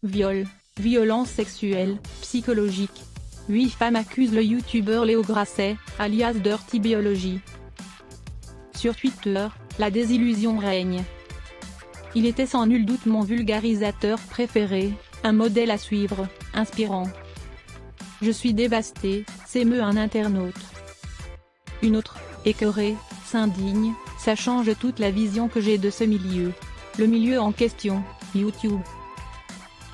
Viol, violence sexuelle, psychologique. 8 femmes accusent le youtubeur Léo Grasset, alias Dirty Biology. Sur Twitter, la désillusion règne. Il était sans nul doute mon vulgarisateur préféré, un modèle à suivre, inspirant. Je suis dévasté, s'émeut un internaute. Une autre, écœurée, s'indigne, ça change toute la vision que j'ai de ce milieu. Le milieu en question, YouTube.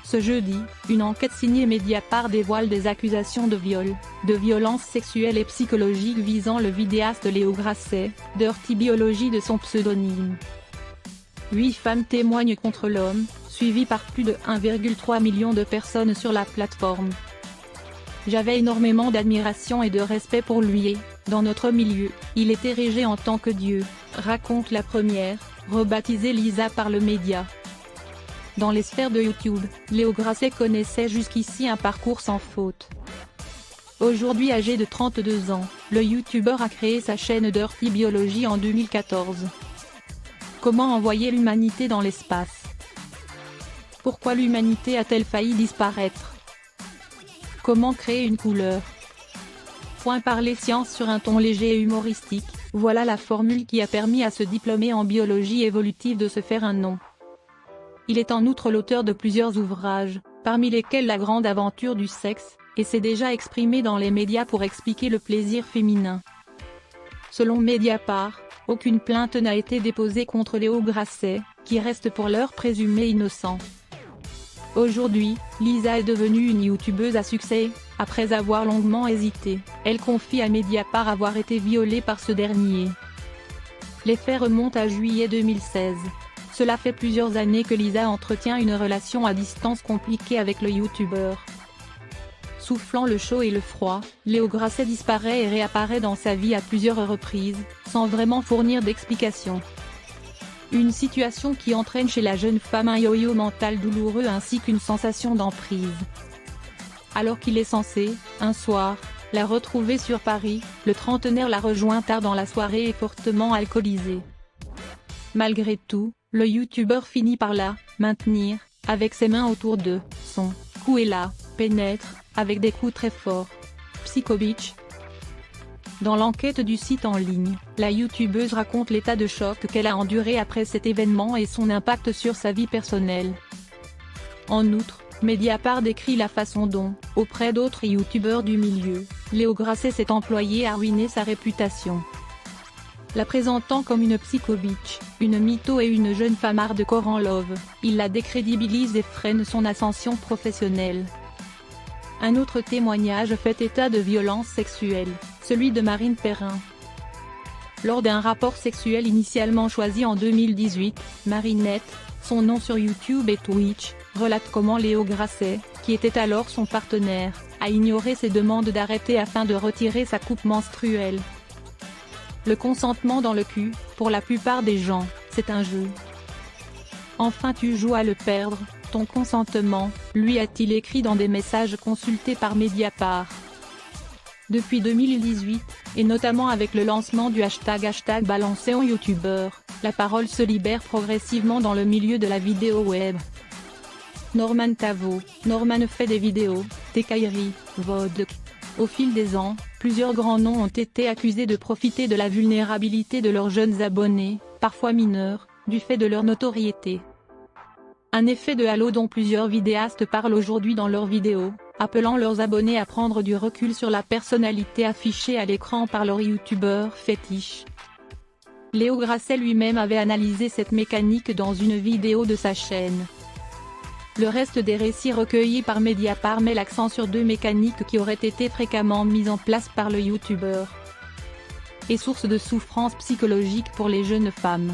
Ce jeudi, une enquête signée Mediapart dévoile des accusations de viol, de violence sexuelle et psychologique visant le vidéaste Léo Grasset, Dirty Biology de son pseudonyme. 8 femmes témoignent contre l'homme, suivi par plus de 1,3 million de personnes sur la plateforme. J'avais énormément d'admiration et de respect pour lui et, dans notre milieu, il est érigé en tant que Dieu, raconte la première, rebaptisée Lisa par le média. Dans les sphères de YouTube, Léo Grasset connaissait jusqu'ici un parcours sans faute. Aujourd'hui âgé de 32 ans, le youtubeur a créé sa chaîne Dirty Biology en 2014. Comment envoyer l'humanité dans l'espace? Pourquoi l'humanité a-t-elle failli disparaître? Comment créer une couleur? Parler science sur un ton léger et humoristique, voilà la formule qui a permis à ce diplômé en biologie évolutive de se faire un nom. Il est en outre l'auteur de plusieurs ouvrages, parmi lesquels La grande aventure du sexe, et s'est déjà exprimé dans les médias pour expliquer le plaisir féminin. Selon Mediapart, aucune plainte n'a été déposée contre Léo Grasset, qui reste pour l'heure présumé innocent. Aujourd'hui, Lisa est devenue une youtubeuse à succès, après avoir longuement hésité. Elle confie à Mediapart avoir été violée par ce dernier. Les faits remontent à juillet 2016. Cela fait plusieurs années que Lisa entretient une relation à distance compliquée avec le youtubeur. Soufflant le chaud et le froid, Léo Grasset disparaît et réapparaît dans sa vie à plusieurs reprises, sans vraiment fournir d'explications. Une situation qui entraîne chez la jeune femme un yo-yo mental douloureux ainsi qu'une sensation d'emprise. Alors qu'il est censé, un soir, la retrouver sur Paris, le trentenaire la rejoint tard dans la soirée et fortement alcoolisé. Malgré tout, le youtubeur finit par la maintenir, avec ses mains autour de son cou et la pénètre, avec des coups très forts. Psycho Bitch. Dans l'enquête du site en ligne, la youtubeuse raconte l'état de choc qu'elle a enduré après cet événement et son impact sur sa vie personnelle. En outre, Mediapart décrit la façon dont, auprès d'autres youtubeurs du milieu, Léo Grasset s'est employé à ruiner sa réputation. La présentant comme une psycho bitch, une mytho et une jeune femme hardcore en love, il la décrédibilise et freine son ascension professionnelle. Un autre témoignage fait état de violence sexuelle, celui de Marine Perrin. Lors d'un rapport sexuel initialement choisi en 2018, Marinette, son nom sur YouTube et Twitch, relate comment Léo Grasset, qui était alors son partenaire, a ignoré ses demandes d'arrêter afin de retirer sa coupe menstruelle. Le consentement dans le cul, pour la plupart des gens, c'est un jeu. Enfin tu joues à le perdre, ton consentement, lui a-t-il écrit dans des messages consultés par Mediapart. Depuis 2018, et notamment avec le lancement du hashtag #balancé en youtubeur, la parole se libère progressivement dans le milieu de la vidéo web. Norman Tavo, Norman fait des vidéos, Tekairi, Vodk. Au fil des ans, plusieurs grands noms ont été accusés de profiter de la vulnérabilité de leurs jeunes abonnés, parfois mineurs, du fait de leur notoriété. Un effet de halo dont plusieurs vidéastes parlent aujourd'hui dans leurs vidéos, appelant leurs abonnés à prendre du recul sur la personnalité affichée à l'écran par leur youtubeur fétiche. Léo Grasset lui-même avait analysé cette mécanique dans une vidéo de sa chaîne. Le reste des récits recueillis par Mediapart met l'accent sur deux mécaniques qui auraient été fréquemment mises en place par le youtubeur. Et source de souffrance psychologique pour les jeunes femmes.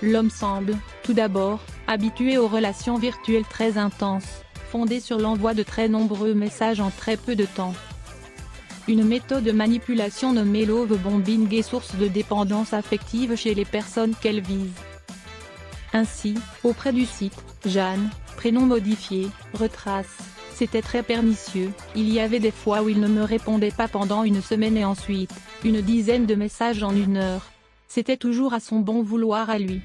L'homme semble, tout d'abord, habitué aux relations virtuelles très intenses, fondées sur l'envoi de très nombreux messages en très peu de temps. Une méthode de manipulation nommée love bombing est source de dépendance affective chez les personnes qu'elle vise. Ainsi, auprès du site, Jeanne, prénom modifié, retrace, c'était très pernicieux, il y avait des fois où il ne me répondait pas pendant une semaine et ensuite, une dizaine de messages en 1 heure. C'était toujours à son bon vouloir à lui.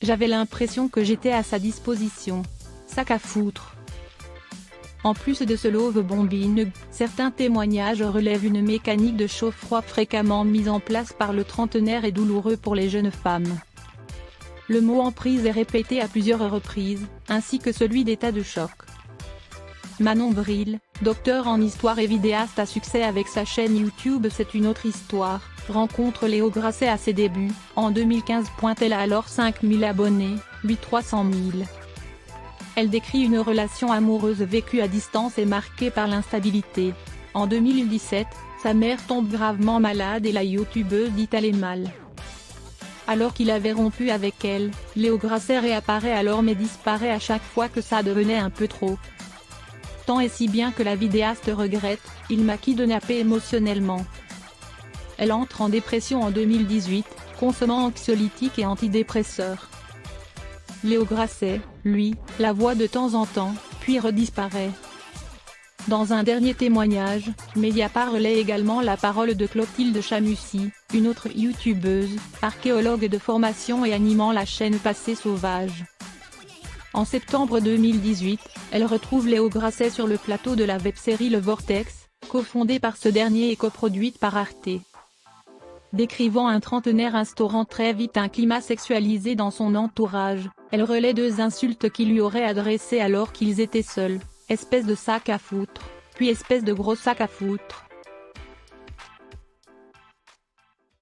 J'avais l'impression que j'étais à sa disposition. sac à foutre. En plus de ce love-bombing, certains témoignages relèvent une mécanique de chaud-froid fréquemment mise en place par le trentenaire et douloureux pour les jeunes femmes. Le mot emprise est répété à plusieurs reprises, ainsi que celui d'état de choc. Manon Bril, docteur en histoire et vidéaste à succès avec sa chaîne YouTube C'est une autre histoire, rencontre Léo Grasset à ses débuts. En 2015. Elle a alors 5000 abonnés, lui 300 000. Elle décrit une relation amoureuse vécue à distance et marquée par l'instabilité. En 2017, sa mère tombe gravement malade et la youtubeuse dit aller mal. Alors qu'il avait rompu avec elle, Léo Grasset réapparaît alors mais disparaît à chaque fois que ça devenait un peu trop. Tant et si bien que la vidéaste regrette, il m'a kidnappé émotionnellement. Elle entre en dépression en 2018, consommant anxiolytiques et antidépresseurs. Léo Grasset, lui, la voit de temps en temps, puis redisparaît. Dans un dernier témoignage, Mediapart relaie également la parole de Clotilde Chamussi, une autre youtubeuse, archéologue de formation et animant la chaîne Passé Sauvage. En septembre 2018, elle retrouve Léo Grasset sur le plateau de la web-série Le Vortex, cofondée par ce dernier et coproduite par Arte. Décrivant un trentenaire instaurant très vite un climat sexualisé dans son entourage, elle relaie 2 insultes qu'il lui aurait adressées alors qu'ils étaient seuls, espèce de sac à foutre, puis espèce de gros sac à foutre.